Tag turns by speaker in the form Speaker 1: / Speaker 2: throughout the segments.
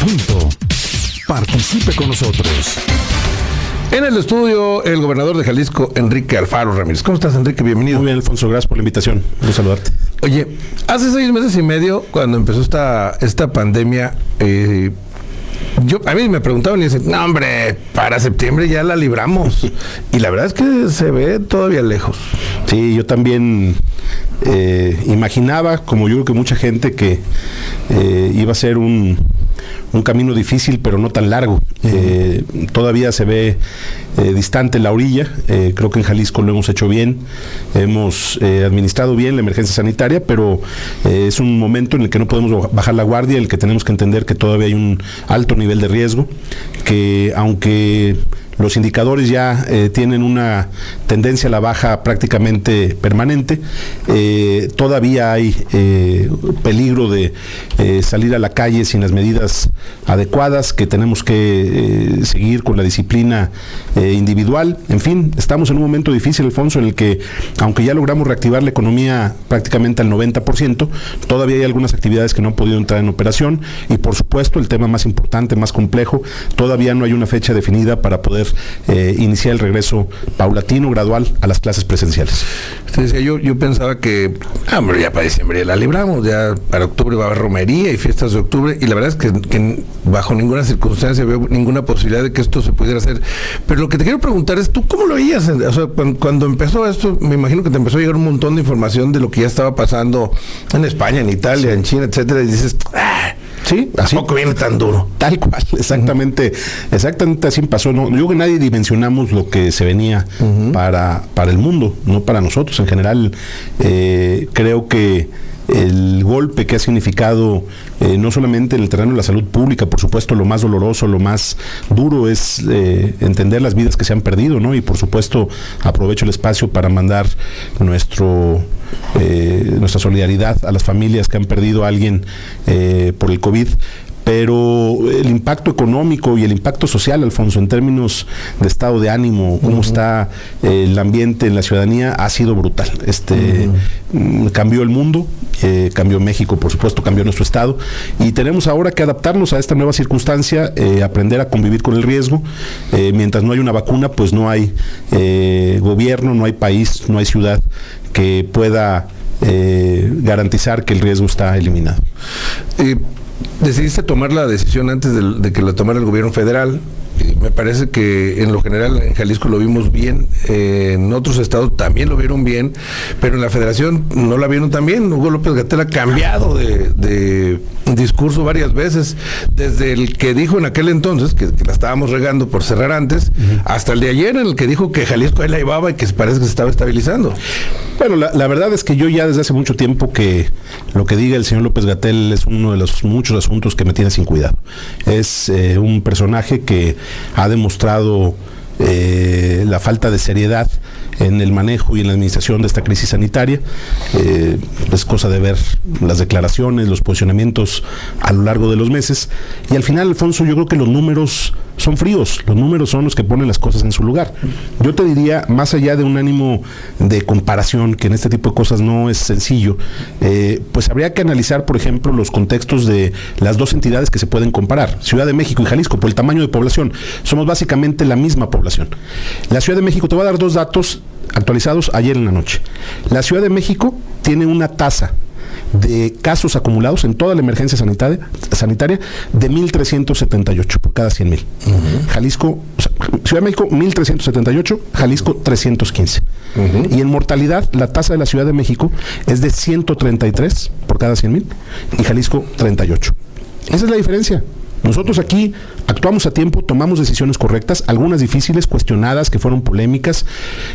Speaker 1: punto. Participe con nosotros.
Speaker 2: En el estudio, el gobernador de Jalisco, Enrique Alfaro Ramírez. ¿Cómo estás, Enrique? Bienvenido.
Speaker 3: Muy bien, Alfonso, gracias por la invitación. Quiero saludarte.
Speaker 2: Oye, hace 6 meses y medio, cuando empezó esta pandemia, a mí me preguntaban y dicen, no, hombre, para septiembre ya la libramos. Y la verdad es que se ve todavía lejos.
Speaker 3: Sí, yo también imaginaba, como yo creo que mucha gente, que iba a ser un camino difícil, pero no tan largo. Todavía se ve distante la orilla. Creo que en Jalisco lo hemos hecho bien. Hemos administrado bien la emergencia sanitaria, pero es un momento en el que no podemos bajar la guardia, en el que tenemos que entender que todavía hay un alto nivel de riesgo, que aunque los indicadores ya tienen una tendencia a la baja prácticamente permanente, todavía hay peligro de salir a la calle sin las medidas adecuadas, que tenemos que seguir con la disciplina individual. En fin, estamos en un momento difícil, Alfonso, en el que, aunque ya logramos reactivar la economía prácticamente al 90%, todavía hay algunas actividades que no han podido entrar en operación y, por supuesto, el tema más importante, más complejo, todavía no hay una fecha definida para poder iniciar el regreso paulatino, gradual a las clases presenciales.
Speaker 2: Entonces, yo pensaba que, hombre, ya para diciembre ya la libramos, ya para octubre va a haber romería y fiestas de octubre, y la verdad es que bajo ninguna circunstancia veo ninguna posibilidad de que esto se pudiera hacer. Pero lo que te quiero preguntar es, ¿tú cómo lo veías? O sea, cuando empezó esto, me imagino que te empezó a llegar un montón de información de lo que ya estaba pasando en España, en Italia, sí, en China, etcétera, y dices,
Speaker 3: sí, así
Speaker 2: tampoco viene tan duro.
Speaker 3: Tal cual, exactamente así pasó. No, yo creo que nadie dimensionamos lo que se venía para el mundo, no para nosotros. En general, creo que el golpe que ha significado no solamente en el terreno de la salud pública, por supuesto, lo más doloroso, lo más duro es entender las vidas que se han perdido, ¿no? Y por supuesto aprovecho el espacio para mandar nuestra solidaridad a las familias que han perdido a alguien por el COVID. Pero el impacto económico y el impacto social, Alfonso, en términos de estado de ánimo, cómo está el ambiente en la ciudadanía, ha sido brutal. Cambió el mundo, cambió México, por supuesto, cambió nuestro estado, y tenemos ahora que adaptarnos a esta nueva circunstancia, aprender a convivir con el riesgo. Mientras no hay una vacuna, pues no hay gobierno, no hay país, no hay ciudad que pueda garantizar que el riesgo está eliminado.
Speaker 2: Decidiste tomar la decisión antes de que la tomara el gobierno federal. Me parece que en lo general en Jalisco lo vimos bien, en otros estados también lo vieron bien, pero en la federación no la vieron tan bien. Hugo López-Gatell ha cambiado de discurso varias veces, desde el que dijo en aquel entonces que la estábamos regando por cerrar antes, hasta el de ayer en el que dijo que Jalisco ahí la llevaba y que parece que se estaba estabilizando.
Speaker 3: Bueno, la verdad es que yo ya desde hace mucho tiempo que lo que diga el señor López-Gatell es uno de los muchos asuntos que me tiene sin cuidado. Es un personaje que ha demostrado la falta de seriedad en el manejo y en la administración de esta crisis sanitaria. Es cosa de ver las declaraciones, los posicionamientos a lo largo de los meses, y al final, Alfonso, yo creo que los números son fríos, los números son los que ponen las cosas en su lugar. Yo te diría, más allá de un ánimo de comparación, que en este tipo de cosas no es sencillo, pues habría que analizar, por ejemplo, los contextos de las dos entidades que se pueden comparar, Ciudad de México y Jalisco, por el tamaño de población. Somos básicamente la misma población. La Ciudad de México, te voy a dar 2 datos actualizados ayer en la noche. La Ciudad de México tiene una tasa de casos acumulados en toda la emergencia sanitaria de 1,378 por cada 100,000. Jalisco, Ciudad de México 1,378, Jalisco 315. Y en mortalidad, la tasa de la Ciudad de México es de 133 por cada 100,000 y Jalisco 38. Esa es la diferencia. Nosotros aquí actuamos a tiempo, tomamos decisiones correctas, algunas difíciles, cuestionadas, que fueron polémicas.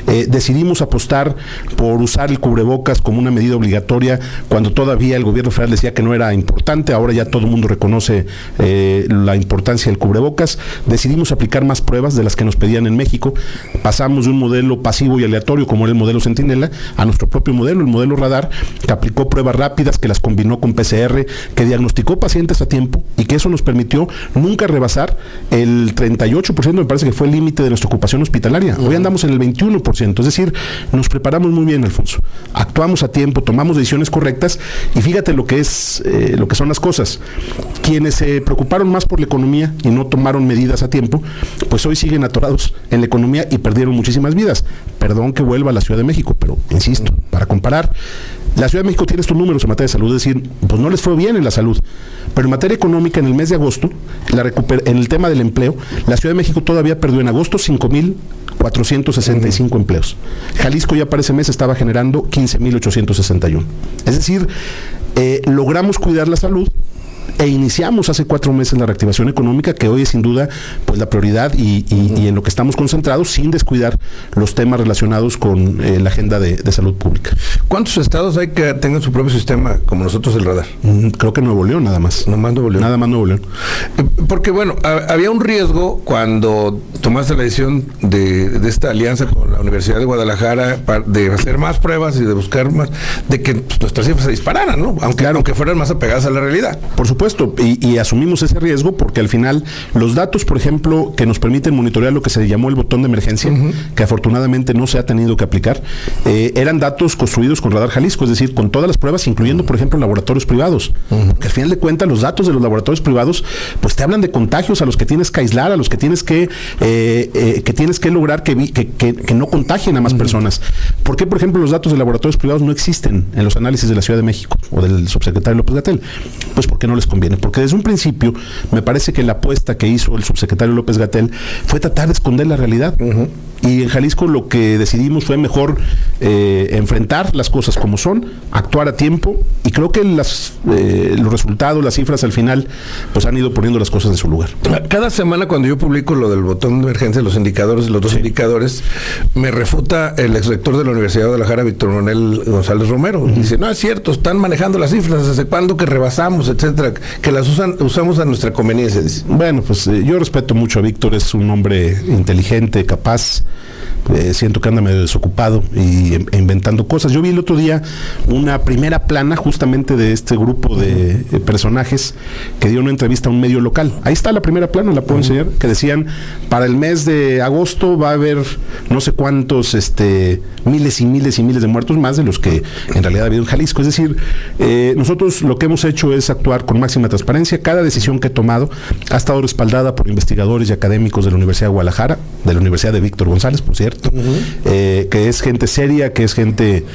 Speaker 3: Decidimos apostar por usar el cubrebocas como una medida obligatoria cuando todavía el gobierno federal decía que no era importante. Ahora ya todo el mundo reconoce la importancia del cubrebocas. Decidimos aplicar más pruebas de las que nos pedían en México. Pasamos de un modelo pasivo y aleatorio como era el modelo Centinela a nuestro propio modelo, el modelo Radar, que aplicó pruebas rápidas, que las combinó con PCR, que diagnosticó pacientes a tiempo y que eso nos permitió nunca rebasar recordar, el 38% me parece que fue el límite de nuestra ocupación hospitalaria. Hoy andamos en el 21%, es decir, nos preparamos muy bien, Alfonso. Actuamos a tiempo, tomamos decisiones correctas y fíjate lo que son las cosas. Quienes se preocuparon más por la economía y no tomaron medidas a tiempo, pues hoy siguen atorados en la economía y perdieron muchísimas vidas. Perdón que vuelva a la Ciudad de México, pero insisto, para comparar, la Ciudad de México tiene estos números en materia de salud, es decir, pues no les fue bien en la salud, pero en materia económica, en el mes de agosto, en el tema del empleo, la Ciudad de México todavía perdió en agosto 5,465 empleos. Jalisco ya para ese mes estaba generando 15,861. Es decir, logramos cuidar la salud e iniciamos hace 4 meses la reactivación económica, que hoy es sin duda pues la prioridad y en lo que estamos concentrados, sin descuidar los temas relacionados con la agenda de salud pública.
Speaker 2: ¿Cuántos estados hay que tengan su propio sistema, como nosotros, el radar?
Speaker 3: Creo que Nuevo León nada más.
Speaker 2: Nomás Nuevo León.
Speaker 3: Nada más Nuevo León.
Speaker 2: Porque bueno, había un riesgo cuando tomaste la decisión de esta alianza con la Universidad de Guadalajara de hacer más pruebas y de buscar más, de que pues, nuestras cifras se dispararan, ¿no? Aunque fueran más apegadas a la realidad.
Speaker 3: Por supuesto, y asumimos ese riesgo porque al final los datos, por ejemplo, que nos permiten monitorear lo que se llamó el botón de emergencia, que afortunadamente no se ha tenido que aplicar, eran datos construidos con Radar Jalisco, es decir, con todas las pruebas, incluyendo, por ejemplo, laboratorios privados. Que al final de cuentas los datos de los laboratorios privados pues te hablan de contagios a los que tienes que aislar, a los que tienes que lograr que no contagien a más personas. ¿Por qué, por ejemplo, los datos de laboratorios privados no existen en los análisis de la Ciudad de México o del subsecretario López-Gatell? Pues porque no les conviene, porque desde un principio me parece que la apuesta que hizo el subsecretario López-Gatell fue tratar de esconder la realidad. Y en Jalisco lo que decidimos fue mejor enfrentar las cosas como son, actuar a tiempo, y creo que los resultados, las cifras al final pues han ido poniendo las cosas en su lugar.
Speaker 2: Cada semana cuando yo publico lo del botón de emergencia, los indicadores, los dos indicadores, me refuta el exrector de la Universidad de Guadalajara, Víctor Manuel González Romero. Dice, no es cierto, están manejando las cifras, ¿desde cuándo que rebasamos, etcétera? Que las usamos a nuestra conveniencia, dice.
Speaker 3: Bueno, pues yo respeto mucho a Víctor, es un hombre inteligente, capaz. Siento que anda medio desocupado y inventando cosas. Yo vi el otro día una primera plana justamente de este grupo de personajes que dio una entrevista a un medio local. Ahí está la primera plana, la puedo enseñar, que decían, para el mes de agosto va a haber no sé cuántos miles y miles y miles de muertos, más de los que en realidad ha habido en Jalisco. Es decir, nosotros lo que hemos hecho es actuar con máxima transparencia. Cada decisión que he tomado ha estado respaldada por investigadores y académicos de la Universidad de Guadalajara, de la Universidad de Víctor González, por cierto, que es gente seria, que es gente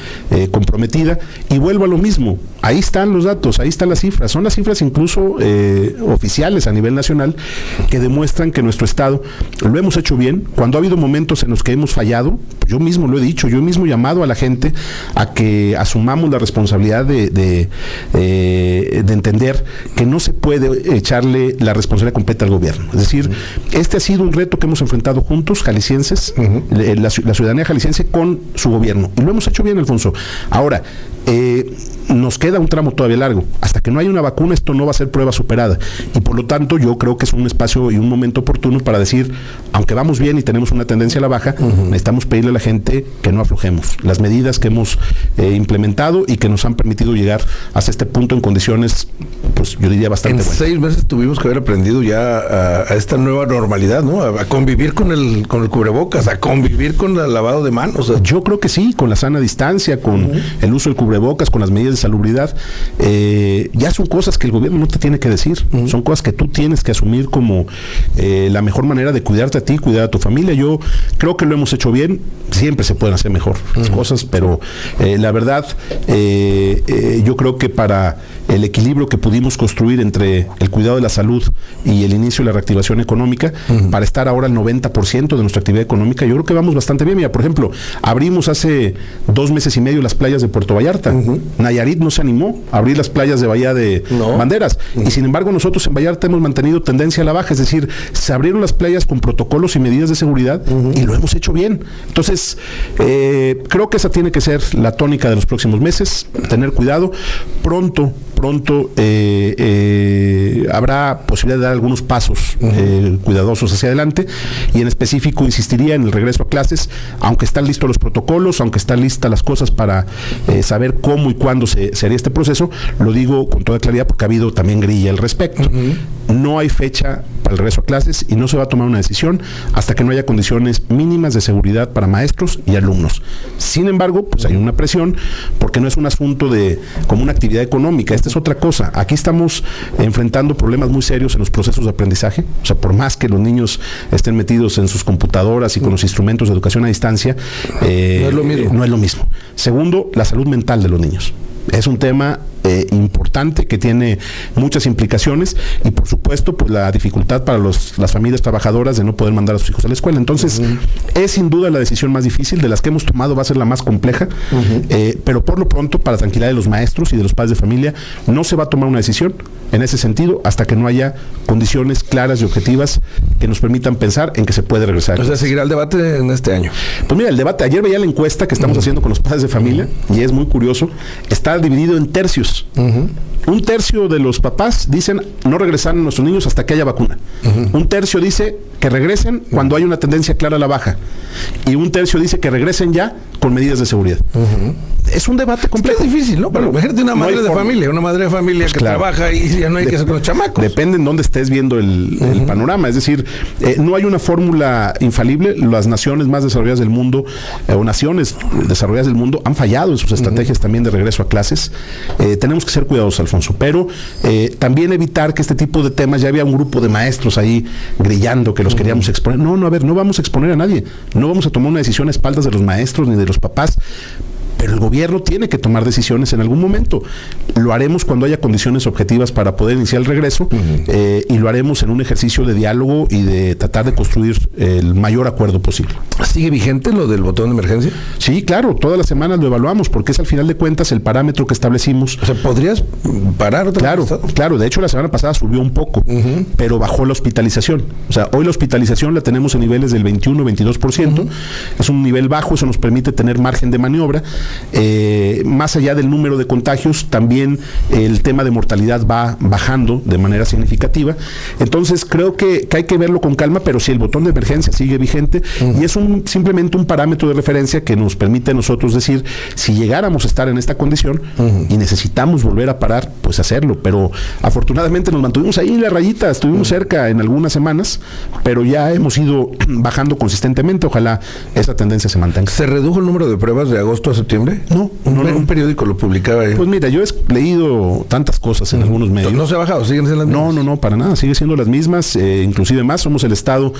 Speaker 3: comprometida, y vuelvo a lo mismo, ahí están los datos, ahí están las cifras, son las cifras incluso oficiales a nivel nacional que demuestran que nuestro estado lo hemos hecho bien. Cuando ha habido momentos en los que hemos fallado, yo mismo lo he dicho, yo mismo he llamado a la gente a que asumamos la responsabilidad de entender que no se puede echarle la responsabilidad completa al gobierno. Es decir, este ha sido un reto que hemos enfrentado juntos, jaliscienses, la ciudadanía jalisciense con su gobierno, y lo hemos hecho bien, Alfonso. Ahora, nos queda un tramo todavía largo. Hasta que no haya una vacuna, esto no va a ser prueba superada, y por lo tanto yo creo que es un espacio y un momento oportuno para decir, aunque vamos bien y tenemos una tendencia a la baja, necesitamos pedirle a la gente que no aflojemos. Las medidas que hemos implementado y que nos han permitido llegar hasta este punto en condiciones, pues yo diría bastante buenas.
Speaker 2: 6 meses tuvimos que haber aprendido ya a esta nueva normalidad, ¿no? A convivir con el cubrebocas, a convivir con el lavado de manos.
Speaker 3: Yo creo que sí, con la sana distancia, con el uso del cubrebocas, con las medidas de salubridad. Ya son cosas que el gobierno no te tiene que decir, son cosas que tú tienes que asumir como la mejor manera de cuidarte a ti, cuidar a tu familia. Yo creo que lo hemos hecho bien, siempre se pueden hacer mejor las cosas, pero la verdad, yo creo que para el equilibrio que pudimos construir entre el cuidado de la salud y el inicio de la reactivación económica, para estar ahora al 90% de nuestra actividad económica, yo creo que vamos bastante bien. Mira, por ejemplo, abrimos hace 2 meses y medio las playas de Puerto Vallarta. Nayarit no se animó a abrir las playas de Bahía de Banderas, y sin embargo nosotros en Vallarta hemos mantenido tendencia a la baja, es decir, se abrieron las playas con protocolos y medidas de seguridad, y lo hemos hecho bien. Entonces, creo que esa tiene que ser la tónica de los próximos meses, tener cuidado. Pronto habrá posibilidad de dar algunos pasos cuidadosos hacia adelante, y en específico insistiría en el regreso a clases, aunque están listos los protocolos, aunque están listas las cosas para saber cómo y cuándo se haría este proceso. Lo digo con toda claridad porque ha habido también grilla al respecto. No hay fecha para el regreso a clases y no se va a tomar una decisión hasta que no haya condiciones mínimas de seguridad para maestros y alumnos. Sin embargo, pues hay una presión porque no es un asunto de como una actividad económica, esta es otra cosa. Aquí estamos enfrentando problemas muy serios en los procesos de aprendizaje, o sea, por más que los niños estén metidos en sus computadoras y con los instrumentos de educación a distancia, no es lo mismo. Segundo, la salud mental de los niños. Es un tema importante que tiene muchas implicaciones y por supuesto pues la dificultad para las familias trabajadoras de no poder mandar a sus hijos a la escuela. Entonces es sin duda la decisión más difícil, de las que hemos tomado va a ser la más compleja, pero por lo pronto, para tranquilidad de los maestros y de los padres de familia, no se va a tomar una decisión en ese sentido hasta que no haya condiciones claras y objetivas que nos permitan pensar en que se puede regresar.
Speaker 2: O sea, seguirá el debate en este año.
Speaker 3: Pues mira, el debate, ayer veía la encuesta que estamos haciendo con los padres de familia y es muy curioso, está dividido en tercios. Un tercio de los papás dicen no regresar a nuestros niños hasta que haya vacuna. Un tercio dice que regresen cuando hay una tendencia clara a la baja. Y un tercio dice que regresen ya con medidas de seguridad. Es un debate complejo.
Speaker 2: Es difícil, ¿no? Pero imagínate una madre de familia, pues que trabaja y ya no hay que hacer con los chamacos.
Speaker 3: Depende en dónde estés viendo el panorama. Es decir, no hay una fórmula infalible. Las naciones más desarrolladas del mundo, o naciones desarrolladas del mundo, han fallado en sus estrategias también de regreso a clases. Tenemos que ser cuidadosos, Alfonso, pero también evitar que este tipo de temas, ya había un grupo de maestros ahí grillando que los queríamos exponer. No, a ver, no vamos a exponer a nadie. No vamos a tomar una decisión a espaldas de los maestros ni de los papás. Pero el gobierno tiene que tomar decisiones en algún momento. Lo haremos cuando haya condiciones objetivas para poder iniciar el regreso y lo haremos en un ejercicio de diálogo y de tratar de construir el mayor acuerdo posible.
Speaker 2: ¿Sigue vigente lo del botón de emergencia?
Speaker 3: Sí, claro, todas las semanas lo evaluamos porque es al final de cuentas el parámetro que establecimos.
Speaker 2: O sea, ¿podrías parar otra vez?
Speaker 3: Claro, de hecho la semana pasada subió un poco, pero bajó la hospitalización. O sea, hoy la hospitalización la tenemos en niveles del 21-22%. Es un nivel bajo, eso nos permite tener margen de maniobra. Más allá del número de contagios, también el tema de mortalidad va bajando de manera significativa. Entonces creo que hay que verlo con calma, pero sí, el botón de emergencia sigue vigente y es simplemente un parámetro de referencia que nos permite a nosotros decir, si llegáramos a estar en esta condición y necesitamos volver a parar, pues hacerlo. Pero afortunadamente nos mantuvimos ahí en la rayita, estuvimos cerca en algunas semanas, pero ya hemos ido bajando consistentemente. Ojalá esa tendencia se mantenga.
Speaker 2: ¿Se redujo el número de pruebas de agosto a septiembre?
Speaker 3: No.
Speaker 2: Un periódico lo publicaba ahí.
Speaker 3: Pues mira, yo he leído tantas cosas en algunos medios.
Speaker 2: ¿No se ha bajado? ¿Siguen siendo las mismas?
Speaker 3: No, para nada. Sigue siendo las mismas, inclusive más. Somos el estado...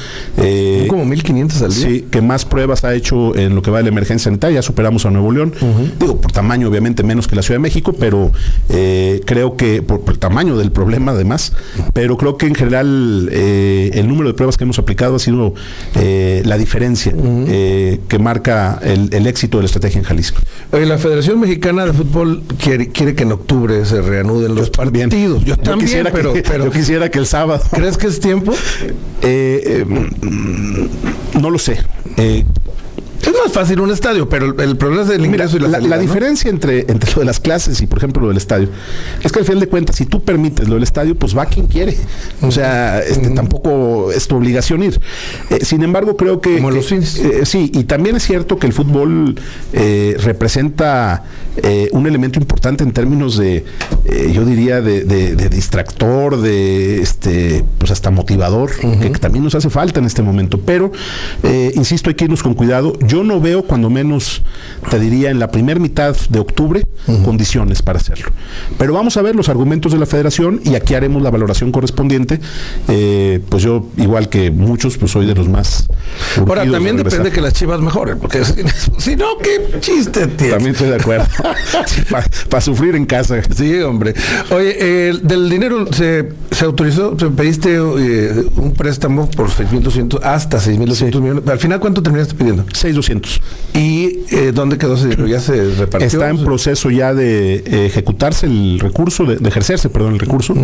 Speaker 2: como 1,500 al día.
Speaker 3: Sí, que más pruebas ha hecho en lo que va de la emergencia sanitaria. Ya superamos a Nuevo León. Digo, por tamaño, obviamente, menos que la Ciudad de México, pero creo que por el tamaño del problema, además, pero creo que en general el número de pruebas que hemos aplicado ha sido la diferencia que marca el éxito de la estrategia en Jalisco.
Speaker 2: Oye, la Federación Mexicana de Fútbol quiere que en octubre se reanuden los partidos. Yo también,
Speaker 3: yo quisiera que el sábado.
Speaker 2: ¿Crees que es tiempo?
Speaker 3: No lo sé.
Speaker 2: Es más fácil un estadio, pero el problema es el ingreso y la salida,
Speaker 3: la diferencia entre lo de las clases y, por ejemplo, lo del estadio, es que al final de cuentas, si tú permites lo del estadio, pues va quien quiere. O sea, tampoco es tu obligación ir. Sin embargo, creo que...
Speaker 2: Como los cines.
Speaker 3: Sí, y también es cierto que el fútbol representa un elemento importante en términos de, yo diría, de distractor, pues hasta motivador, que también nos hace falta en este momento. Pero, insisto, hay que irnos con cuidado. Yo no veo, cuando menos, te diría, en la primera mitad de octubre, condiciones para hacerlo. Pero vamos a ver los argumentos de la Federación y aquí haremos la valoración correspondiente. Pues yo, igual que muchos, pues soy de los más...
Speaker 2: Ahora, también depende que las Chivas mejoren, porque si no, qué chiste tiene.
Speaker 3: También estoy de acuerdo. Para sufrir en casa.
Speaker 2: Sí, hombre. Oye, del dinero se autorizó, pediste un préstamo por 6,200 hasta 6,200 millones. Al final, ¿cuánto terminaste pidiendo?
Speaker 3: 6,200.
Speaker 2: ¿Y dónde quedó ese dinero? ¿Ya se repartió?
Speaker 3: Está en proceso ya de ejecutarse el recurso, de ejercerse, perdón, el recurso.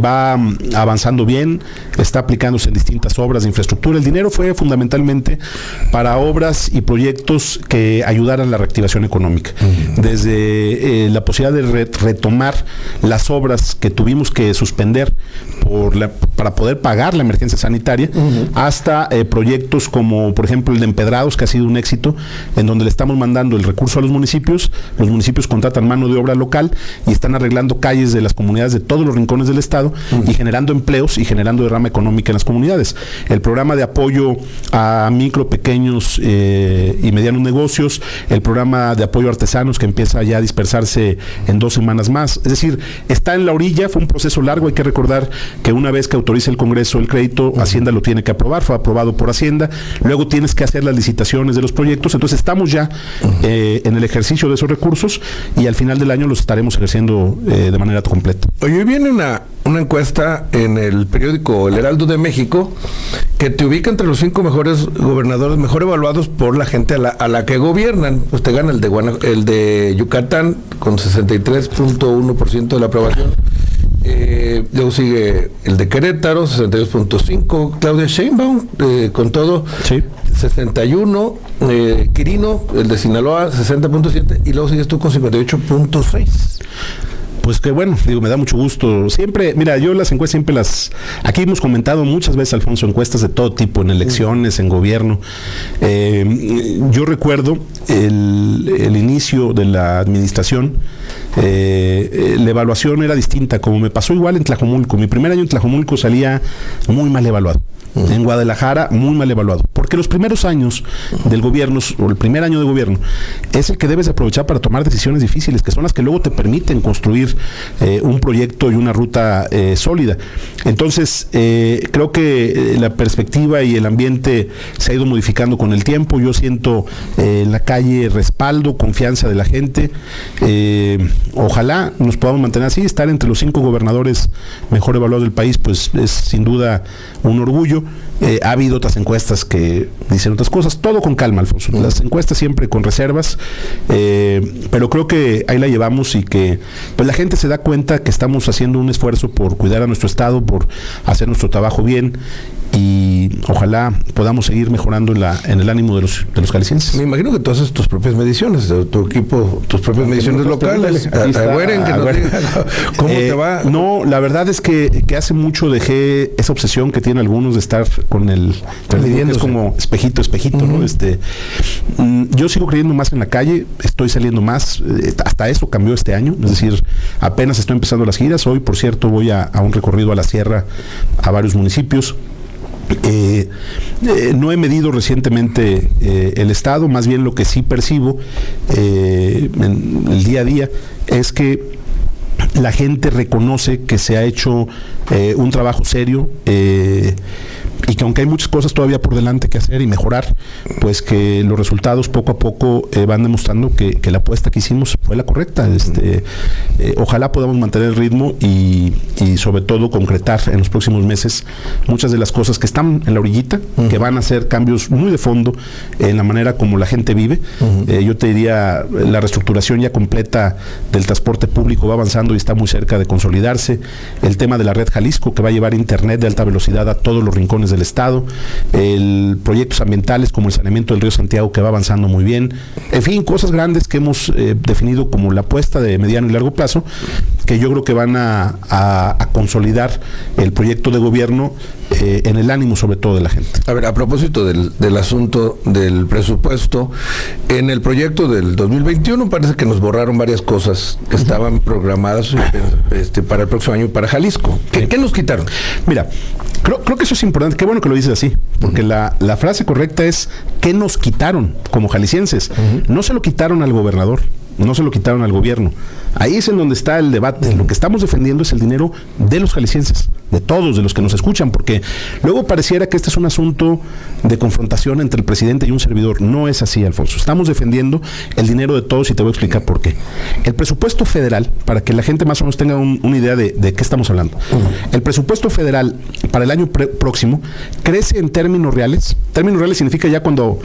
Speaker 3: Va avanzando bien, está aplicándose en distintas obras de infraestructura. El dinero fue fundamentalmente para obras y proyectos que ayudaran a la reactivación económica. Desde la posibilidad de retomar las obras que tuvimos que suspender para poder pagar la emergencia sanitaria, hasta proyectos como, por ejemplo, el de Empedrados, que ha sido un éxito, en donde le estamos mandando el recurso a los municipios contratan mano de obra local y están arreglando calles de las comunidades de todos los rincones del estado y generando empleos y generando derrama económica en las comunidades. El programa de apoyo a micro, pequeños y medianos negocios, el programa de apoyo a artesanos que empieza ya a dispersarse en 2 semanas más. Es decir, está en la orilla, fue un proceso largo, hay que recordar que una vez que autoriza el Congreso el crédito, Hacienda lo tiene que aprobar, fue aprobado por Hacienda, luego tienes que hacer las licitaciones de los proyectos, entonces estamos ya en el ejercicio de esos recursos y al final del año los estaremos ejerciendo de manera completa.
Speaker 2: Oye, hoy viene una encuesta en el periódico El Heraldo de México que te ubica entre los 5 mejores gobernadores, mejor evaluados por la gente a la que gobiernan. Pues te gana el de Yucatán con 63.1% de la aprobación. Luego sigue el de Querétaro, 62.5%, Claudia Sheinbaum, con todo,
Speaker 3: sí,
Speaker 2: 61%, Quirino, el de Sinaloa, 60.7%, y luego sigues tú con 58.6%.
Speaker 3: Pues que bueno, digo, me da mucho gusto. Siempre, mira, yo las encuestas siempre aquí hemos comentado muchas veces, Alfonso, encuestas de todo tipo, en elecciones, en gobierno. Yo recuerdo el inicio de la administración, la evaluación era distinta, como me pasó igual en Tlajomulco. Mi primer año en Tlajomulco salía muy mal evaluado. En Guadalajara, muy mal evaluado. Porque los primeros años del gobierno, o el primer año de gobierno, es el que debes aprovechar para tomar decisiones difíciles, que son las que luego te permiten construir un proyecto y una ruta sólida. Entonces, creo que la perspectiva y el ambiente se ha ido modificando con el tiempo. Yo siento en la calle respaldo, confianza de la gente. Ojalá nos podamos mantener así. Estar entre los 5 gobernadores mejor evaluados del país, pues es sin duda un orgullo. Ha habido otras encuestas que dicen otras cosas, todo con calma, Alfonso. Las encuestas siempre con reservas, pero creo que ahí la llevamos y que pues la gente se da cuenta que estamos haciendo un esfuerzo por cuidar a nuestro estado, por hacer nuestro trabajo bien, y ojalá podamos seguir mejorando en el ánimo de los jaliscienses.
Speaker 2: Me imagino que tú haces tus propias mediciones, tu equipo, tus propias mediciones locales. ¿Cómo te va?
Speaker 3: No, la verdad es que hace mucho dejé esa obsesión que tienen algunos de estar con el es como espejito, ¿no? Yo sigo creyendo más en la calle, estoy saliendo más, hasta eso cambió este año, es decir, apenas estoy empezando las giras. Hoy, por cierto, voy a un recorrido a la sierra, a varios municipios. No he medido recientemente el estado, más bien lo que sí percibo en el día a día es que la gente reconoce que se ha hecho un trabajo serio, y que aunque hay muchas cosas todavía por delante que hacer y mejorar, pues que los resultados poco a poco van demostrando que la apuesta que hicimos fue la correcta. Ojalá podamos mantener el ritmo y sobre todo concretar en los próximos meses muchas de las cosas que están en la orillita, que van a hacer cambios muy de fondo en la manera como la gente vive. Yo te diría, la reestructuración ya completa del transporte público va avanzando y está muy cerca de consolidarse. El tema de la red Jalisco, que va a llevar internet de alta velocidad a todos los rincones del estado, proyectos ambientales como el saneamiento del río Santiago, que va avanzando muy bien, en fin, cosas grandes que hemos definido como la apuesta de mediano y largo plazo, que yo creo que van a consolidar el proyecto de gobierno en el ánimo sobre todo de la gente.
Speaker 2: A ver, a propósito del asunto del presupuesto, en el proyecto del 2021 parece que nos borraron varias cosas que estaban programadas para el próximo año para Jalisco. ¿Qué nos quitaron?
Speaker 3: Mira, creo que eso es importante, qué bueno que lo dices así, porque la frase correcta es ¿qué nos quitaron como jaliscienses? No se lo quitaron al gobernador, no se lo quitaron al gobierno. Ahí es en donde está el debate. Lo que estamos defendiendo es el dinero de los jaliscienses, de todos, de los que nos escuchan, porque luego pareciera que este es un asunto de confrontación entre el presidente y un servidor. No es así, Alfonso. Estamos defendiendo el dinero de todos y te voy a explicar por qué. El presupuesto federal, para que la gente más o menos tenga una idea de qué estamos hablando. El presupuesto federal para el año próximo crece en términos reales. Términos reales significa ya cuando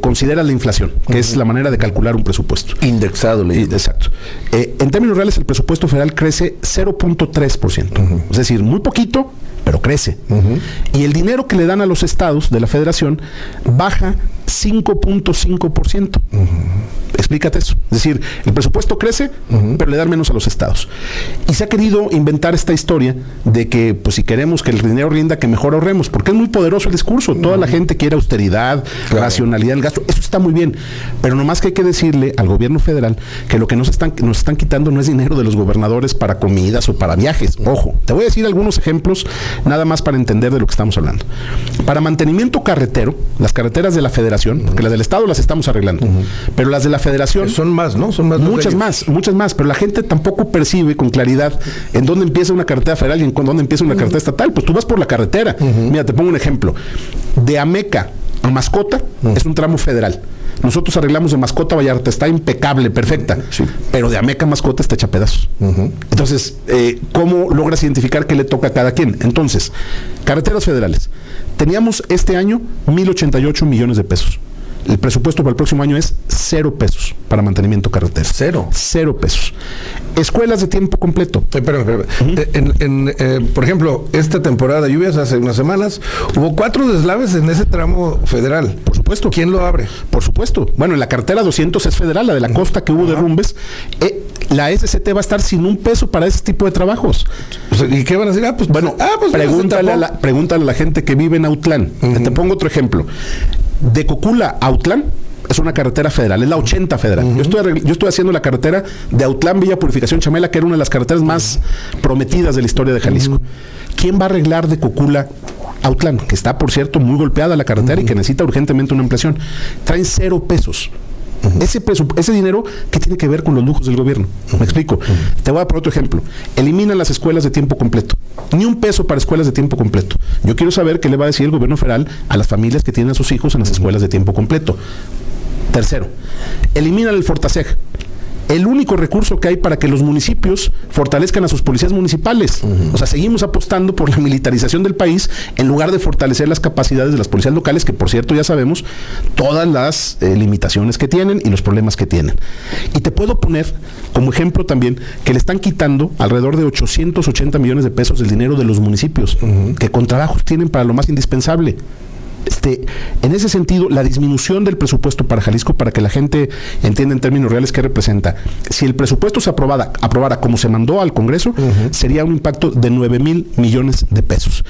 Speaker 3: considera la inflación, que es la manera de calcular un presupuesto.
Speaker 2: Indexado.
Speaker 3: Exacto. En términos reales, el presupuesto federal crece 0.3%. Es decir, muy poquito, pero crece. Y el dinero que le dan a los estados de la federación baja 5.5%. Explícate eso. Es decir, el presupuesto crece, pero le dan menos a los estados. Y se ha querido inventar esta historia de que, pues, si queremos que el dinero rinda, que mejor ahorremos, porque es muy poderoso el discurso. Toda la gente quiere austeridad, racionalidad del gasto. Eso está muy bien. Pero nomás que hay que decirle al gobierno federal que lo que nos están quitando no es dinero de los gobernadores para comidas o para viajes. Ojo, te voy a decir algunos ejemplos nada más para entender de lo que estamos hablando. Para mantenimiento carretero, las carreteras de la federación, porque las del estado las estamos arreglando, pero las de la federación
Speaker 2: son más, ¿no? Son más.
Speaker 3: Muchas más, pero la gente tampoco percibe con claridad en dónde empieza una carretera federal y en dónde empieza una carretera estatal. Pues tú vas por la carretera. Mira, te pongo un ejemplo. De Ameca a Mascota es un tramo federal. Nosotros arreglamos de Mascota a Vallarta, está impecable, perfecta, pero de Ameca a Mascota está hecha a pedazos. Entonces, ¿cómo logras identificar qué le toca a cada quien? Entonces, carreteras federales. Teníamos este año 1,088 millones de pesos. El presupuesto para el próximo año es 0 pesos para mantenimiento carretero. 0 pesos. Escuelas de tiempo completo.
Speaker 2: Espérame. Por ejemplo, esta temporada de lluvias, hace unas semanas, hubo 4 deslaves en ese tramo federal.
Speaker 3: Por supuesto.
Speaker 2: ¿Quién lo abre?
Speaker 3: Por supuesto. Bueno, en la carretera 200 es federal, la de la costa que hubo derrumbes. La SCT va a estar sin un peso para ese tipo de trabajos.
Speaker 2: ¿Y qué van a decir?
Speaker 3: Pregúntale a la gente que vive en Autlán. Te pongo otro ejemplo. De Cocula a Autlán es una carretera federal, es la 80 federal. Yo estoy haciendo la carretera de Autlán Villa Purificación Chamela, que era una de las carreteras más prometidas de la historia de Jalisco. ¿Quién va a arreglar de Cocula a Autlán? Que está, por cierto, muy golpeada la carretera y que necesita urgentemente una ampliación. Traen 0 pesos. Ese dinero, ¿qué tiene que ver con los lujos del gobierno? Me explico. Te voy a dar otro ejemplo. Eliminan las escuelas de tiempo completo. Ni un peso para escuelas de tiempo completo. Yo quiero saber qué le va a decir el gobierno federal a las familias que tienen a sus hijos en las escuelas de tiempo completo. Tercero, eliminan el Fortaseg. El único recurso que hay para que los municipios fortalezcan a sus policías municipales. O sea, seguimos apostando por la militarización del país en lugar de fortalecer las capacidades de las policías locales, que por cierto ya sabemos todas las limitaciones que tienen y los problemas que tienen. Y te puedo poner como ejemplo también que le están quitando alrededor de 880 millones de pesos del dinero de los municipios, que con trabajos tienen para lo más indispensable. En ese sentido, la disminución del presupuesto para Jalisco, para que la gente entienda en términos reales qué representa, si el presupuesto se aprobara como se mandó al Congreso, sería un impacto de 9,000 millones de pesos,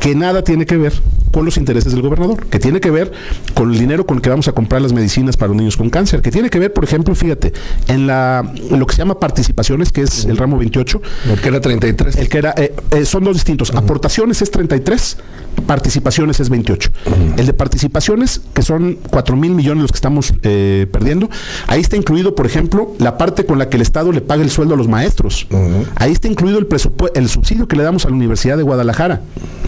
Speaker 3: que nada tiene que ver con los intereses del gobernador, que tiene que ver con el dinero con el que vamos a comprar las medicinas para los niños con cáncer, que tiene que ver, por ejemplo, fíjate, en lo que se llama participaciones, que es el ramo 28.
Speaker 2: El que era 33.
Speaker 3: El que era, son dos distintos. Aportaciones es 33, participaciones es 28. El de participaciones, que son 4,000 millones los que estamos perdiendo, ahí está incluido, por ejemplo, la parte con la que el Estado le paga el sueldo a los maestros. Ahí está incluido el subsidio que le damos a la Universidad de Guadalajara,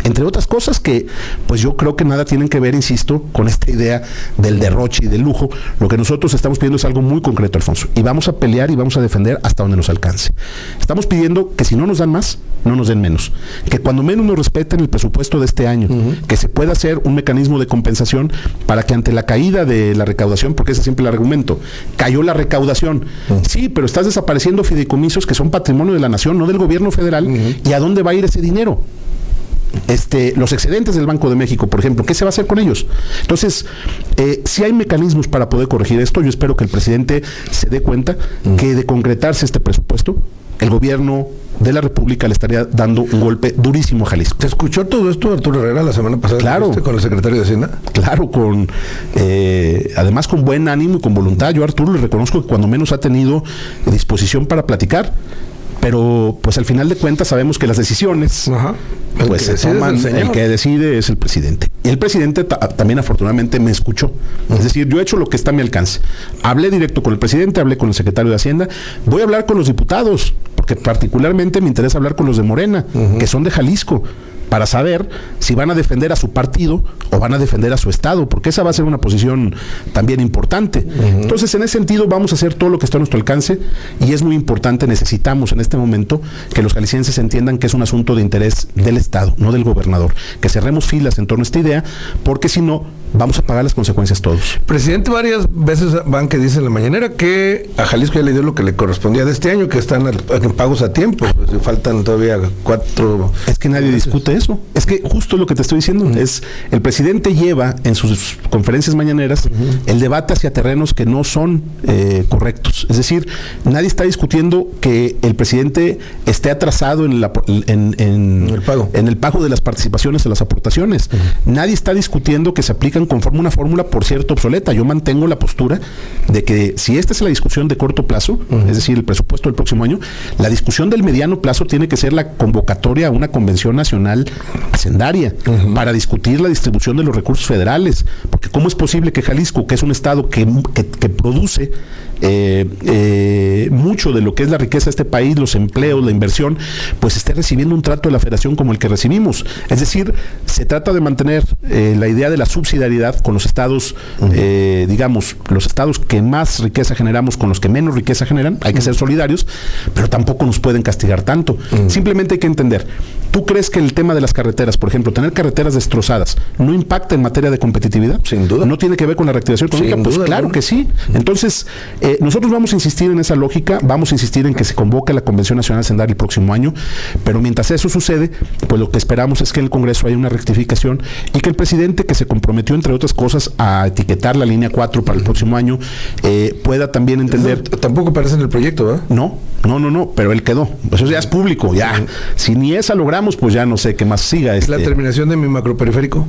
Speaker 3: entre otras cosas que, pues yo creo que nada tienen que ver, insisto, con esta idea del derroche y del lujo. Lo que nosotros estamos pidiendo es algo muy concreto, Alfonso, y vamos a pelear y vamos a defender hasta donde nos alcance. Estamos pidiendo que si no nos dan más, no nos den menos, que cuando menos nos respeten el presupuesto de este año, que se pueda hacer un mecanismo de compensación para que ante la caída de la recaudación, porque ese es siempre el argumento, cayó la recaudación, sí, pero estás desapareciendo fideicomisos que son patrimonio de la nación, no del gobierno federal, ¿y a dónde va a ir ese dinero? Los excedentes del Banco de México, por ejemplo, ¿qué se va a hacer con ellos? Entonces, si hay mecanismos para poder corregir esto, yo espero que el presidente se dé cuenta que de concretarse este presupuesto, el gobierno de la República le estaría dando un golpe durísimo a Jalisco.
Speaker 2: ¿Te escuchó todo esto Arturo Herrera la semana pasada?
Speaker 3: Claro.
Speaker 2: ¿Con el secretario de Hacienda?
Speaker 3: Claro, además con buen ánimo y con voluntad. Yo a Arturo le reconozco que cuando menos ha tenido disposición para platicar, pero pues al final de cuentas sabemos que las decisiones pues se toman, el que decide es el presidente. Y el presidente también afortunadamente me escuchó. Es decir, yo he hecho lo que está a mi alcance. Hablé directo con el presidente, hablé con el secretario de Hacienda, voy a hablar con los diputados, porque particularmente me interesa hablar con los de Morena, que son de Jalisco, para saber si van a defender a su partido o van a defender a su estado, porque esa va a ser una posición también importante. Entonces, en ese sentido, vamos a hacer todo lo que está a nuestro alcance y es muy importante, necesitamos en este momento que los jaliscienses entiendan que es un asunto de interés del estado, no del gobernador, que cerremos filas en torno a esta idea, porque si no, vamos a pagar las consecuencias todos.
Speaker 2: Presidente, varias veces que dice en la mañanera que a Jalisco ya le dio lo que le correspondía de este año, que están en pagos a tiempo. Pues, faltan todavía 4.
Speaker 3: Es que nadie discute eso. Es que justo lo que te estoy diciendo es el presidente lleva en sus conferencias mañaneras el debate hacia terrenos que no son correctos. Es decir, nadie está discutiendo que el presidente esté atrasado en el pago de las participaciones, de las aportaciones. Nadie está discutiendo que se aplican conforme una fórmula, por cierto, obsoleta. Yo mantengo la postura de que si esta es la discusión de corto plazo, es decir, el presupuesto del próximo año, la discusión del mediano plazo tiene que ser la convocatoria a una convención nacional hacendaria para discutir la distribución de los recursos federales. Porque ¿cómo es posible que Jalisco, que es un estado que produce mucho de lo que es la riqueza de este país, los empleos, la inversión, pues esté recibiendo un trato de la federación como el que recibimos? Es decir, se trata de mantener la idea de la subsidiariedad con los estados, digamos, los estados que más riqueza generamos con los que menos riqueza generan. Hay que ser solidarios, pero tampoco nos pueden castigar tanto. Simplemente hay que entender, ¿tú crees que el tema de las carreteras, por ejemplo, tener carreteras destrozadas, no impacta en materia de competitividad?
Speaker 2: Sin duda.
Speaker 3: ¿No tiene que ver con la reactivación económica? Pues claro que sí. Entonces, nosotros vamos a insistir en esa lógica, vamos a insistir en que se convoque la Convención Nacional Hacendaria el próximo año, pero mientras eso sucede, pues lo que esperamos es que en el Congreso haya una rectificación y que el presidente, que se comprometió, entre otras cosas, a etiquetar la línea 4 para el próximo año, pueda también entender...
Speaker 2: Eso tampoco aparece en el proyecto, ¿verdad?
Speaker 3: No, pero él quedó. Eso ya es público, ya. Si ni esa logramos, pues ya no sé qué más siga.
Speaker 2: ¿La terminación de mi macroperiférico?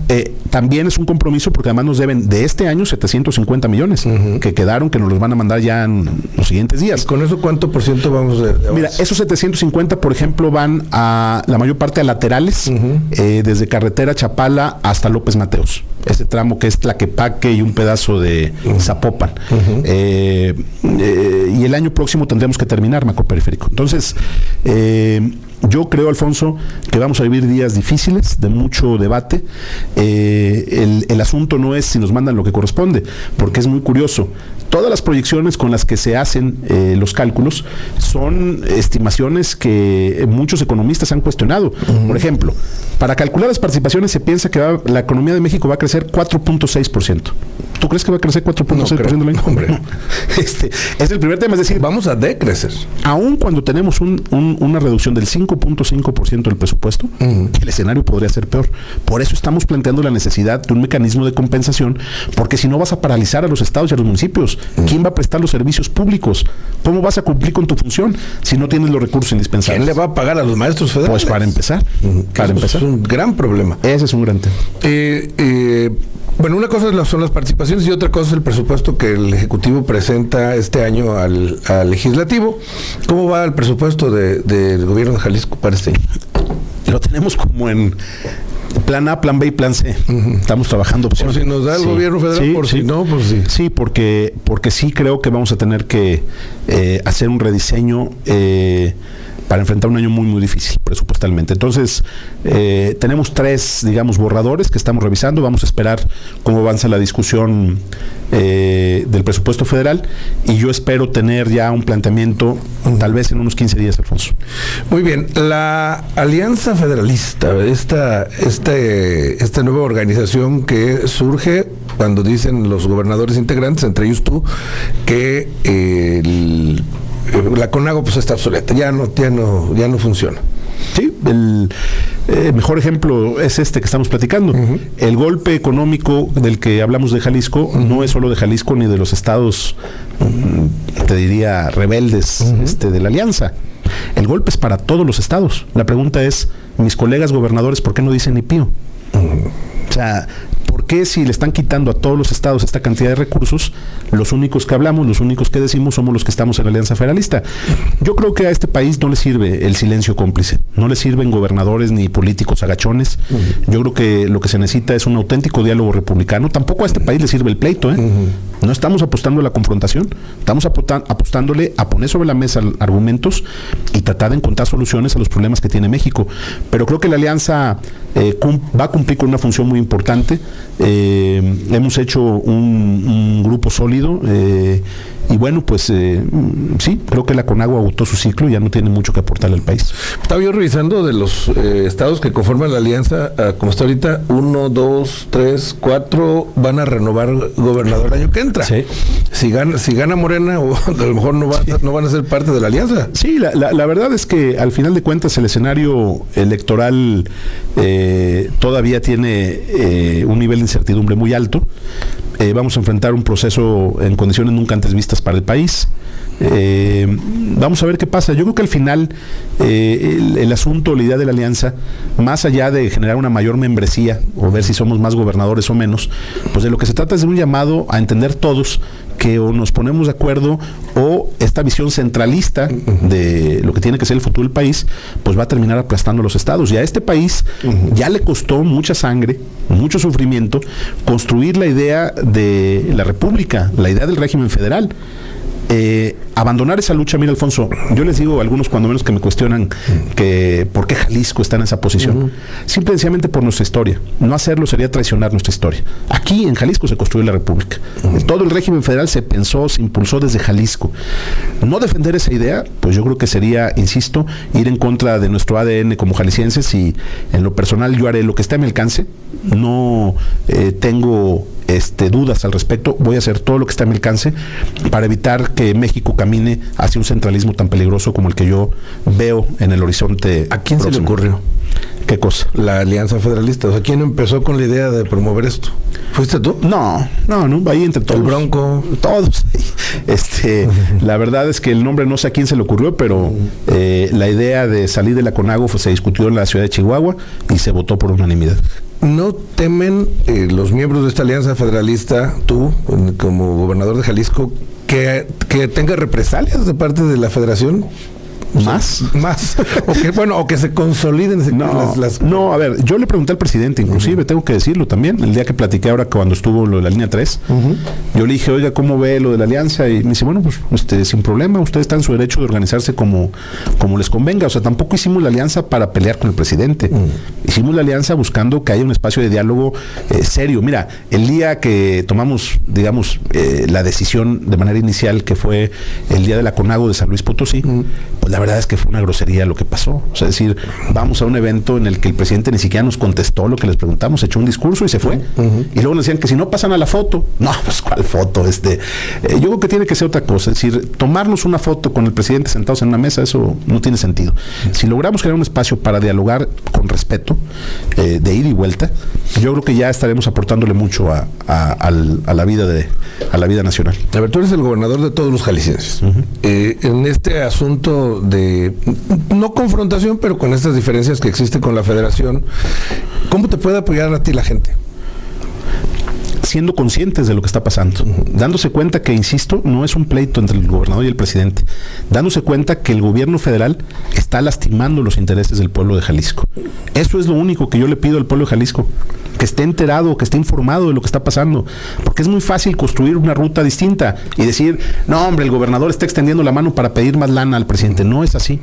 Speaker 3: También es un compromiso, porque además nos deben de este año 750 millones que quedaron, que nos los van a mandar ya en los siguientes días.
Speaker 2: ¿Con eso cuánto por ciento vamos a...?
Speaker 3: Mira, esos 750, por ejemplo, van a la mayor parte a laterales, desde carretera Chapala hasta López Mateos. Ese tramo que es Tlaquepaque y un pedazo de Zapopan. Y el año próximo tendremos que terminar macroperiférico. Entonces, yo creo, Alfonso, que vamos a vivir días difíciles, de mucho debate. El asunto no es si nos mandan lo que corresponde, porque es muy curioso. Todas las proyecciones con las que se hacen los cálculos son estimaciones que muchos economistas han cuestionado. Por ejemplo, para calcular las participaciones se piensa que la economía de México va a crecer 4.6%. ¿Tú crees que va a crecer 4.6% el año?
Speaker 2: Hombre.
Speaker 3: Es el primer tema, es decir,
Speaker 2: vamos a decrecer.
Speaker 3: Aún cuando tenemos una reducción del 5.5% del presupuesto, el escenario podría ser peor. Por eso estamos planteando la necesidad de un mecanismo de compensación, porque si no vas a paralizar a los estados y a los municipios. ¿Quién va a prestar los servicios públicos? ¿Cómo vas a cumplir con tu función si no tienes los recursos indispensables?
Speaker 2: ¿Quién le va a pagar a los maestros federales?
Speaker 3: Pues para empezar.
Speaker 2: Es un gran problema.
Speaker 3: Ese es un gran tema.
Speaker 2: Bueno, una cosa son las participaciones y otra cosa es el presupuesto que el Ejecutivo presenta este año al Legislativo. ¿Cómo va el presupuesto del gobierno de Jalisco para este año?
Speaker 3: Lo tenemos como en plan A, plan B y plan C. Estamos trabajando opciones.
Speaker 2: Por si nos da el gobierno federal, si no, pues sí.
Speaker 3: Sí, porque sí creo que vamos a tener que hacer un rediseño para enfrentar un año muy, muy difícil presupuestalmente. Entonces, tenemos 3, digamos, borradores que estamos revisando. Vamos a esperar cómo avanza la discusión del presupuesto federal y yo espero tener ya un planteamiento tal vez en unos 15 días, Alfonso.
Speaker 2: Muy bien. La Alianza Federalista, esta nueva organización que surge cuando dicen los gobernadores integrantes, entre ellos tú, que la CONAGO pues está obsoleta, ya no funciona.
Speaker 3: Sí, el mejor ejemplo es este que estamos platicando. El golpe económico del que hablamos de Jalisco no es solo de Jalisco ni de los estados, te diría, rebeldes de la alianza. El golpe es para todos los estados. La pregunta es, mis colegas gobernadores, ¿por qué no dicen ni pío? O sea, ¿por qué si le están quitando a todos los estados esta cantidad de recursos, los únicos que hablamos, los únicos que decimos somos los que estamos en la Alianza Federalista? Yo creo que a este país no le sirve el silencio cómplice, no le sirven gobernadores ni políticos agachones. Yo creo que lo que se necesita es un auténtico diálogo republicano. Tampoco a este país le sirve el pleito, No estamos apostando a la confrontación, estamos apostándole a poner sobre la mesa argumentos y tratar de encontrar soluciones a los problemas que tiene México. Pero creo que la alianza va a cumplir con una función muy importante. Hemos hecho un grupo sólido Y bueno, pues sí, creo que la CONAGUA agotó su ciclo y ya no tiene mucho que aportarle al país.
Speaker 2: Estaba yo revisando de los estados que conforman la alianza, como está ahorita, 1, 2, 3, 4 van a renovar gobernador el año que entra.
Speaker 3: Sí.
Speaker 2: Si gana Morena, o a lo mejor no van a ser parte de la alianza.
Speaker 3: Sí, la verdad es que al final de cuentas el escenario electoral todavía tiene un nivel de incertidumbre muy alto. Vamos a enfrentar un proceso en condiciones nunca antes vistas para el país. Vamos a ver qué pasa. Yo creo que al final el asunto, la idea de la alianza, más allá de generar una mayor membresía o ver si somos más gobernadores o menos, pues de lo que se trata es de un llamado a entender todos que o nos ponemos de acuerdo o esta visión centralista de lo que tiene que ser el futuro del país, pues va a terminar aplastando a los estados. Y a este país ya le costó mucha sangre, mucho sufrimiento, construir la idea de la república, la idea del régimen federal. Abandonar esa lucha, mira, Alfonso, yo les digo a algunos cuando menos que me cuestionan que por qué Jalisco está en esa posición, simple y sencillamente por nuestra historia. No hacerlo sería traicionar nuestra historia. Aquí en Jalisco se construyó la república. Todo el régimen federal se pensó, se impulsó desde Jalisco. No defender esa idea, pues yo creo que sería, insisto, ir en contra de nuestro ADN como jaliscienses, y en lo personal yo haré lo que esté a mi alcance. No tengo dudas al respecto. Voy a hacer todo lo que está a mi alcance para evitar que México camine hacia un centralismo tan peligroso como el que yo veo en el horizonte.
Speaker 2: ¿A quién
Speaker 3: próximo.
Speaker 2: se le ocurrió?
Speaker 3: ¿Qué cosa?
Speaker 2: La Alianza Federalista. O sea, ¿quién empezó con la idea de promover esto? ¿Fuiste tú?
Speaker 3: No, ahí entre todos.
Speaker 2: El Bronco.
Speaker 3: Todos. La verdad es que el nombre no sé a quién se le ocurrió, pero la idea de salir de la CONAGUA se discutió en la ciudad de Chihuahua y se votó por unanimidad.
Speaker 2: ¿No temen los miembros de esta alianza federalista, tú, como gobernador de Jalisco, que tenga represalias de parte de la federación? ¿Más? O que se consoliden
Speaker 3: No, a ver, yo le pregunté al presidente, inclusive, tengo que decirlo también, el día que platiqué ahora cuando estuvo lo de la línea 3, yo le dije, oiga, ¿cómo ve lo de la alianza? Y me dice, bueno, pues sin problema, usted está en su derecho de organizarse como les convenga. O sea, tampoco hicimos la alianza para pelear con el presidente. Hicimos la alianza buscando que haya un espacio de diálogo serio. Mira, el día que tomamos, digamos, la decisión de manera inicial, que fue el día de la CONAGUA de San Luis Potosí, pues la verdad es que fue una grosería lo que pasó. O sea, es decir, vamos a un evento en el que el presidente ni siquiera nos contestó lo que les preguntamos, echó un discurso y se fue. Y luego nos decían que si no pasan a la foto. No, pues ¿cuál foto? Yo creo que tiene que ser otra cosa. Es decir, tomarnos una foto con el presidente sentados en una mesa, eso no tiene sentido. Si logramos crear un espacio para dialogar con respeto, de ida y vuelta, yo creo que ya estaremos aportándole mucho a la vida nacional.
Speaker 2: A ver, tú eres el gobernador de todos los jaliscienses. En este asunto de, no confrontación, pero con estas diferencias que existen con la federación, ¿cómo te puede apoyar a ti la gente?
Speaker 3: Siendo conscientes de lo que está pasando, dándose cuenta que, insisto, no es un pleito entre el gobernador y el presidente, dándose cuenta que el gobierno federal está lastimando los intereses del pueblo de Jalisco. Eso es lo único que yo le pido al pueblo de Jalisco, que esté enterado, que esté informado de lo que está pasando, porque es muy fácil construir una ruta distinta y decir, no hombre, el gobernador está extendiendo la mano para pedir más lana al presidente. No es así.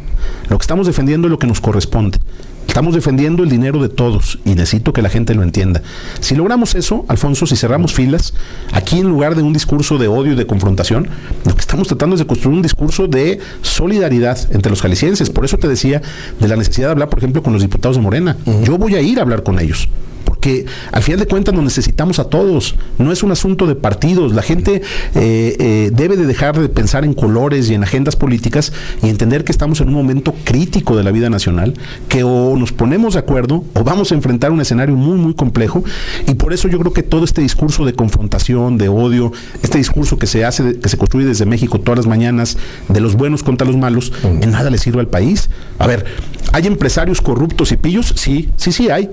Speaker 3: Lo que estamos defendiendo es lo que nos corresponde. Estamos defendiendo el dinero de todos y necesito que la gente lo entienda. Si logramos eso, Alfonso, si cerramos filas, aquí en lugar de un discurso de odio y de confrontación, lo que estamos tratando es de construir un discurso de solidaridad entre los jaliscienses. Por eso te decía de la necesidad de hablar, por ejemplo, con los diputados de Morena. Yo voy a ir a hablar con ellos, porque al final de cuentas nos necesitamos a todos. No es un asunto de partidos. La gente debe de dejar de pensar en colores y en agendas políticas y entender que estamos en un momento crítico de la vida nacional, que o nos ponemos de acuerdo o vamos a enfrentar un escenario muy, muy complejo. Y por eso yo creo que todo este discurso de confrontación, de odio, este discurso que se hace, que se construye desde México todas las mañanas, de los buenos contra los malos, en nada le sirve al país. A ver, ¿hay empresarios corruptos y pillos? Sí hay.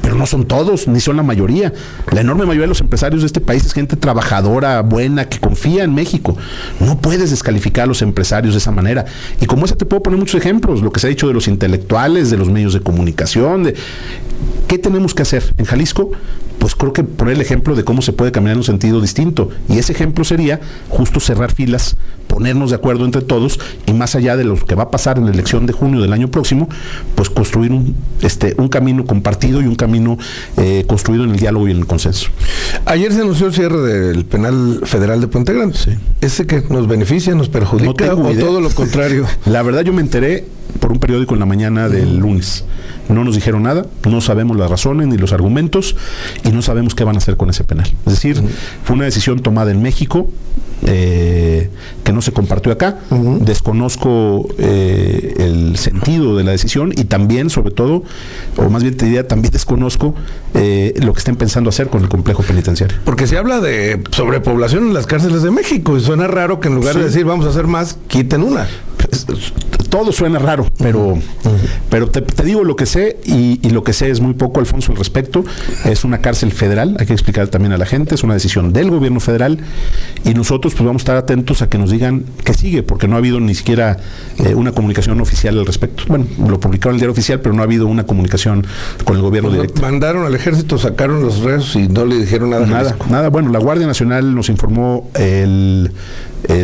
Speaker 3: Pero no son todos, ni son la mayoría. La enorme mayoría de los empresarios de este país es gente trabajadora, buena, que confía en México. No puedes descalificar a los empresarios de esa manera. Y como ese te puedo poner muchos ejemplos, lo que se ha dicho de los intelectuales, de los medios de comunicación. ¿Qué tenemos que hacer en Jalisco? Pues creo que poner el ejemplo de cómo se puede caminar en un sentido distinto. Y ese ejemplo sería justo cerrar filas, ponernos de acuerdo entre todos y más allá de lo que va a pasar en la elección de junio del año próximo, pues construir un camino compartido y un camino construido en el diálogo y en el consenso.
Speaker 2: Ayer se anunció el cierre del penal federal de Puente Grande. Sí. ¿Ese que nos beneficia, nos perjudica o todo lo contrario?
Speaker 3: La verdad, yo me enteré por un periódico en la mañana del lunes. No nos dijeron nada, no sabemos las razones ni los argumentos y no sabemos qué van a hacer con ese penal. Es decir, fue una decisión tomada en México que no se compartió acá. Desconozco el sentido de la decisión y también, sobre todo, o más bien te diría, también desconozco lo que estén pensando hacer con el complejo penitenciario.
Speaker 2: Porque se habla de sobrepoblación en las cárceles de México y suena raro que en lugar de decir vamos a hacer más, quiten una.
Speaker 3: Todo suena raro, pero te digo lo que sé y lo que sé es muy poco, Alfonso, al respecto. Es una cárcel federal, hay que explicar también a la gente, es una decisión del gobierno federal y nosotros pues vamos a estar atentos a que nos digan qué sigue, porque no ha habido ni siquiera una comunicación oficial al respecto. Bueno, lo publicaron en el diario oficial, pero no ha habido una comunicación con el gobierno directo.
Speaker 2: Mandaron al ejército, sacaron los reos y no le dijeron nada.
Speaker 3: Nada. Bueno, la Guardia Nacional nos informó el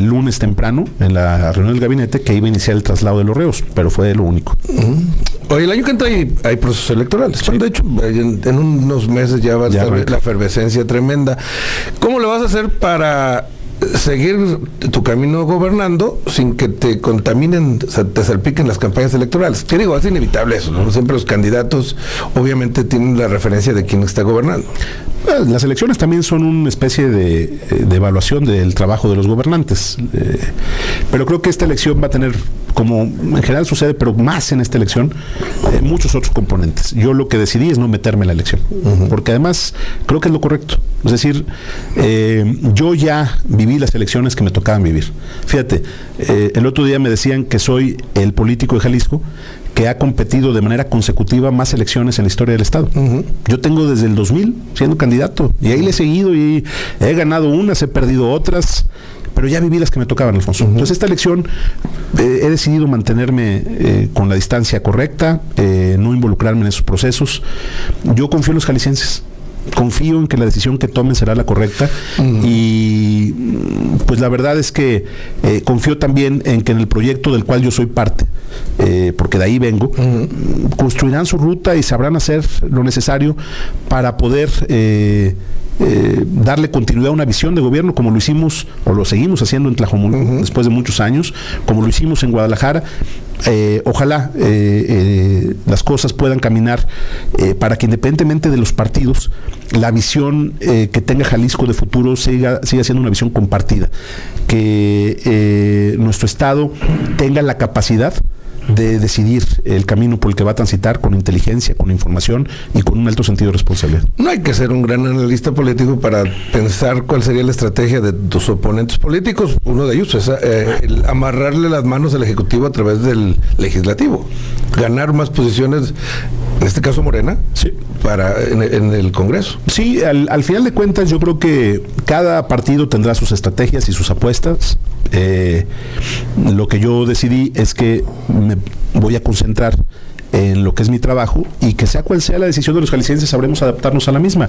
Speaker 3: lunes temprano en la reunión del gabinete que iba a iniciar el traslado de los reos, pero fue lo único.
Speaker 2: Oye, el año que entra hay procesos electorales. Sí. De hecho, en unos meses ya va a estar la efervescencia tremenda. ¿Cómo le vas a hacer para seguir tu camino gobernando sin que te contaminen, o sea, te salpiquen las campañas electorales? Que digo, es inevitable eso, ¿no? Siempre los candidatos obviamente tienen la referencia de quién está gobernando.
Speaker 3: Las elecciones también son una especie de evaluación del trabajo de los gobernantes, pero creo que esta elección va a tener, como en general sucede, pero más en esta elección, muchos otros componentes. Yo lo que decidí es no meterme en la elección, porque además creo que es lo correcto. Es decir, yo ya viví las elecciones que me tocaban vivir. Fíjate, el otro día me decían que soy el político de Jalisco que ha competido de manera consecutiva más elecciones en la historia del Estado. Yo tengo desde el 2000 siendo candidato y ahí le he seguido y he ganado unas, he perdido otras, pero ya viví las que me tocaban, Alfonso. Entonces esta elección he decidido mantenerme con la distancia correcta, no involucrarme en esos procesos. Yo confío en los jaliscienses. Confío en que la decisión que tomen será la correcta y pues la verdad es que confío también en que en el proyecto del cual yo soy parte, porque de ahí vengo, construirán su ruta y sabrán hacer lo necesario para poder darle continuidad a una visión de gobierno como lo hicimos o lo seguimos haciendo en Tlajomulco después de muchos años, como lo hicimos en Guadalajara. Ojalá las cosas puedan caminar para que independientemente de los partidos, la visión que tenga Jalisco de futuro siga siendo una visión compartida, que nuestro Estado tenga la capacidad de decidir el camino por el que va a transitar con inteligencia, con información y con un alto sentido de responsabilidad.
Speaker 2: No hay que ser un gran analista político para pensar cuál sería la estrategia de tus oponentes políticos. Uno de ellos es el amarrarle las manos al Ejecutivo a través del Legislativo, ganar más posiciones, en este caso Morena,
Speaker 3: sí,
Speaker 2: en el Congreso.
Speaker 3: Sí, al final de cuentas yo creo que cada partido tendrá sus estrategias y sus apuestas. Lo que yo decidí es que me voy a concentrar en lo que es mi trabajo y que sea cual sea la decisión de los jaliscienses sabremos adaptarnos a la misma.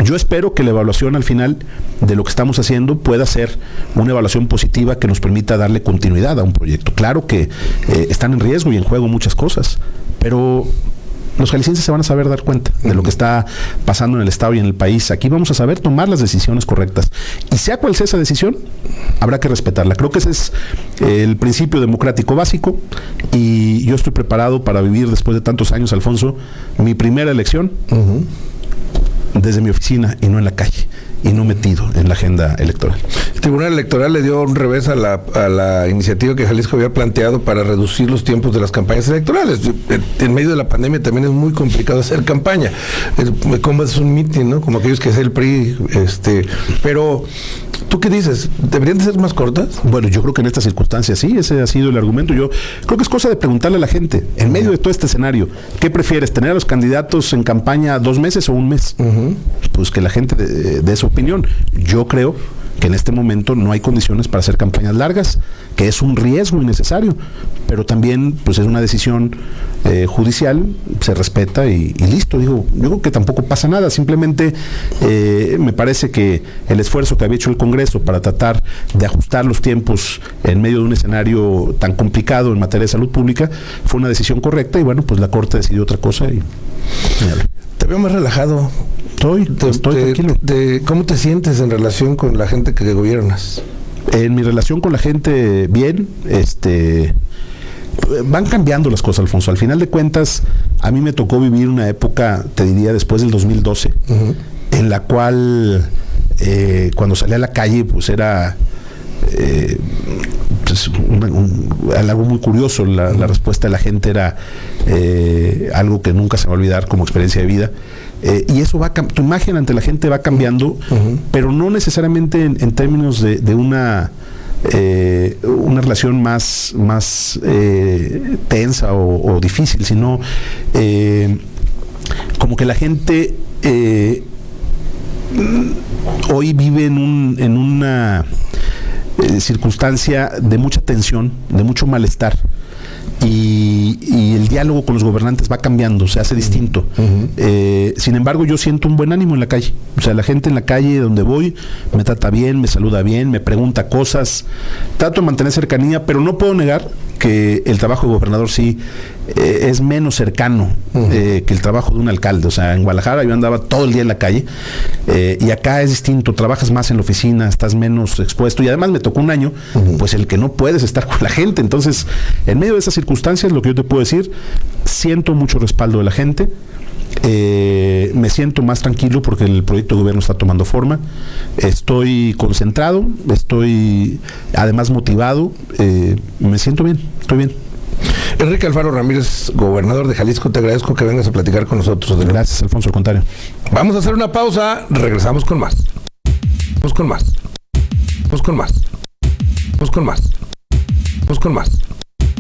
Speaker 3: Yo espero que la evaluación al final de lo que estamos haciendo pueda ser una evaluación positiva que nos permita darle continuidad a un proyecto. Claro que están en riesgo y en juego muchas cosas, pero los jaliscienses se van a saber dar cuenta de lo que está pasando en el Estado y en el país. Aquí vamos a saber tomar las decisiones correctas. Y sea cual sea esa decisión, habrá que respetarla. Creo que ese es el principio democrático básico y yo estoy preparado para vivir después de tantos años, Alfonso, mi primera elección desde mi oficina y no en la calle y no metido en la agenda electoral.
Speaker 2: El Tribunal Electoral le dio un revés a la iniciativa que Jalisco había planteado para reducir los tiempos de las campañas electorales. En medio de la pandemia también es muy complicado hacer campaña. Como es un mitin, ¿no? Como aquellos que hace el PRI. Pero, ¿tú qué dices? ¿Deberían de ser más cortas?
Speaker 3: Bueno, yo creo que en estas circunstancias sí, ese ha sido el argumento. Yo creo que es cosa de preguntarle a la gente, en medio de todo este escenario, ¿qué prefieres? ¿Tener a los candidatos en campaña 2 meses o 1 mes? Pues que la gente de esa opinión. Yo creo que en este momento no hay condiciones para hacer campañas largas, que es un riesgo innecesario, pero también pues es una decisión judicial, se respeta y listo. Digo, yo creo que tampoco pasa nada, simplemente me parece que el esfuerzo que había hecho el Congreso para tratar de ajustar los tiempos en medio de un escenario tan complicado en materia de salud pública fue una decisión correcta, y bueno, pues la Corte decidió otra cosa y
Speaker 2: te veo más relajado.
Speaker 3: Estoy tranquilo.
Speaker 2: ¿Cómo te sientes en relación con la gente que gobiernas?
Speaker 3: En mi relación con la gente, bien, van cambiando las cosas, Alfonso. Al final de cuentas, a mí me tocó vivir una época, te diría, después del 2012, en la cual cuando salí a la calle, pues era pues algo muy curioso. La respuesta de la gente era algo que nunca se va a olvidar como experiencia de vida. Y eso tu imagen ante la gente va cambiando, pero no necesariamente en términos de una relación más tensa o difícil, sino como que la gente hoy vive en una circunstancia de mucha tensión, de mucho malestar. Y el diálogo con los gobernantes va cambiando, se hace distinto. Sin embargo, yo siento un buen ánimo en la calle. O sea, la gente en la calle donde voy me trata bien, me saluda bien, me pregunta cosas. Trato de mantener cercanía, pero no puedo negar que el trabajo de gobernador sí es menos cercano que el trabajo de un alcalde. O sea, en Guadalajara yo andaba todo el día en la calle, y acá es distinto, trabajas más en la oficina, estás menos expuesto, y además me tocó un año pues el que no puedes estar con la gente. Entonces, en medio de esas circunstancias, lo que yo te puedo decir, siento mucho respaldo de la gente. Me siento más tranquilo porque el proyecto de gobierno está tomando forma. Estoy concentrado, estoy además motivado, me siento bien, estoy bien.
Speaker 2: Enrique Alfaro Ramírez, gobernador de Jalisco, te agradezco que vengas a platicar con nosotros.
Speaker 3: Gracias, Alfonso, al contrario.
Speaker 2: Vamos a hacer una pausa, regresamos con más. Vamos con más. Vamos con más. Vamos con más. Vamos con más.